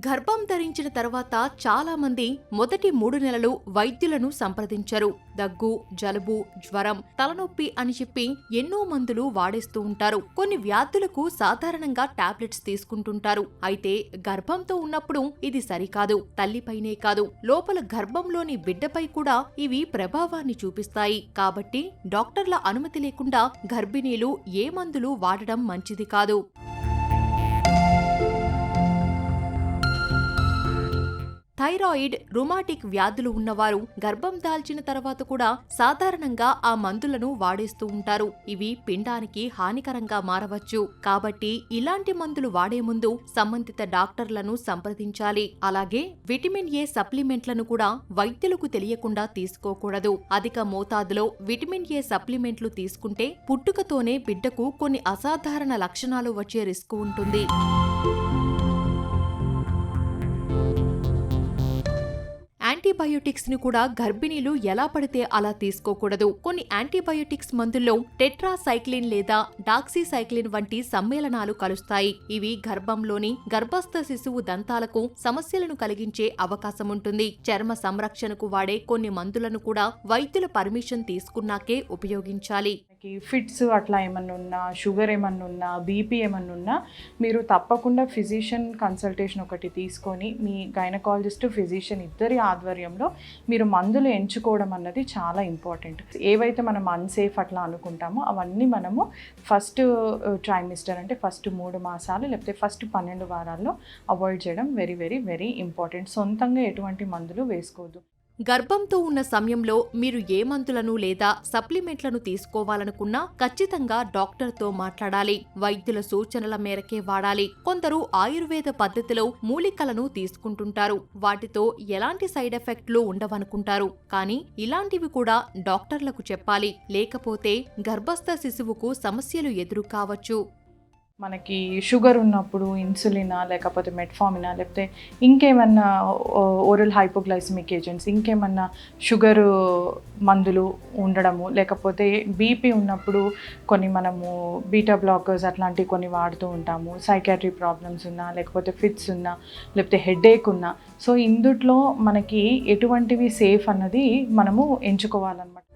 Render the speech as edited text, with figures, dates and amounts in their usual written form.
గర్భం ధరించిన తర్వాత చాలా మంది మొదటి 3 నెలలు వైద్యులను సంప్రదించరు. దగ్గు, జలుబు, జ్వరం, తలనొప్పి అని చెప్పి ఎన్నో మందులు వాడేస్తూ ఉంటారు. కొన్ని వ్యాధులకు సాధారణంగా టాబ్లెట్స్ తీసుకుంటుంటారు. అయితే గర్భంతో ఉన్నప్పుడు ఇది సరికాదు. తల్లిపైనే కాదు, లోపల గర్భంలోని బిడ్డపై కూడా ఇవి ప్రభావాన్ని చూపిస్తాయి. కాబట్టి డాక్టర్ల అనుమతి లేకుండా గర్భిణీలు ఏ మందులు వాడడం మంచిది కాదు. థైరాయిడ్, రుమాటిక్ వ్యాధులు ఉన్నవారు గర్భం దాల్చిన తర్వాత కూడా సాధారణంగా ఆ మందులను వాడేస్తూ ఉంటారు. ఇవి పిండానికి హానికరంగా మారవచ్చు. కాబట్టి ఇలాంటి మందులు వాడే ముందు సంబంధిత డాక్టర్లను సంప్రదించాలి. అలాగే విటమిన్ ఏ సప్లిమెంట్లను కూడా వైద్యులకు తెలియకుండా తీసుకోకూడదు. అధిక మోతాదులో విటమిన్ ఏ సప్లిమెంట్లు తీసుకుంటే పుట్టుకతోనే బిడ్డకు కొన్ని అసాధారణ లక్షణాలు వచ్చే రిస్క్ ఉంటుంది. యాంటీబయోటిక్స్ ని కూడా గర్భిణీలు ఎలా పడితే అలా తీసుకోకూడదు. కొన్ని యాంటీబయోటిక్స్ మందుల్లో టెట్రాసైక్లిన్ లేదా డాక్సీసైక్లిన్ వంటి సమ్మేళనాలు కలుస్తాయి. ఇవి గర్భంలోని గర్భస్థ శిశువు దంతాలకు సమస్యలను కలిగించే అవకాశం ఉంటుంది. చర్మ సంరక్షణకు వాడే కొన్ని మందులను కూడా వైద్యుల పర్మిషన్ తీసుకున్నాకే ఉపయోగించాలి. ఫిట్స్ అట్లా ఏమన్నా ఉన్నా, షుగర్ ఏమన్నా ఉన్నా, బీపీ ఏమన్నా ఉన్నా మీరు తప్పకుండా ఫిజిషియన్ కన్సల్టేషన్ ఒకటి తీసుకొని మీ గైనకాలజిస్ట్, ఫిజిషియన్ ఇద్దరి ఆధ్వర్యంలో మీరు మందులు ఎంచుకోవడం అన్నది చాలా ఇంపార్టెంట్. ఏవైతే మనం అన్సేఫ్ అట్లా అనుకుంటామో అవన్నీ మనము ఫస్ట్ ట్రైమిస్టర్ అంటే ఫస్ట్ 3 మాసాలు లేకపోతే ఫస్ట్ 12 వారాల్లో అవాయిడ్ చేయడం వెరీ వెరీ వెరీ ఇంపార్టెంట్. సొంతంగా ఎటువంటి మందులు వేసుకోవద్దు. గర్భంతో ఉన్న సమయంలో మీరు ఏ మందులను లేదా సప్లిమెంట్లను తీసుకోవాలనుకున్నా ఖచ్చితంగా డాక్టర్తో మాట్లాడాలి. వైద్యుల సూచనల మేరకే వాడాలి. కొందరు ఆయుర్వేద పద్ధతిలో మూలికలను తీసుకుంటుంటారు. వాటితో ఎలాంటి సైడ్ ఎఫెక్ట్లు ఉండవనుకుంటారు. కానీ ఇలాంటివి కూడా డాక్టర్లకు చెప్పాలి. లేకపోతే గర్భస్థ శిశువుకు సమస్యలు ఎదురు కావచ్చు. మనకి షుగర్ ఉన్నప్పుడు ఇన్సులినా లేకపోతే మెట్ఫార్మినా లేకపోతే ఇంకేమన్నా ఓరల్ హైపోగ్లైసిమిక్ ఏజెంట్స్, ఇంకేమన్నా షుగర్ మందులు ఉండడము, లేకపోతే బీపీ ఉన్నప్పుడు కొన్ని మనము బీటా బ్లాకర్స్ అట్లాంటివి కొన్ని వాడుతూ ఉంటాము. సైకాట్రీ ప్రాబ్లమ్స్ ఉన్నా, లేకపోతే ఫిట్స్ ఉన్నా, లేకపోతే హెడేక్ ఉన్నా. సో ఇందుట్లో మనకి ఎటువంటివి సేఫ్ అన్నది మనము ఎంచుకోవాలన్నమాట.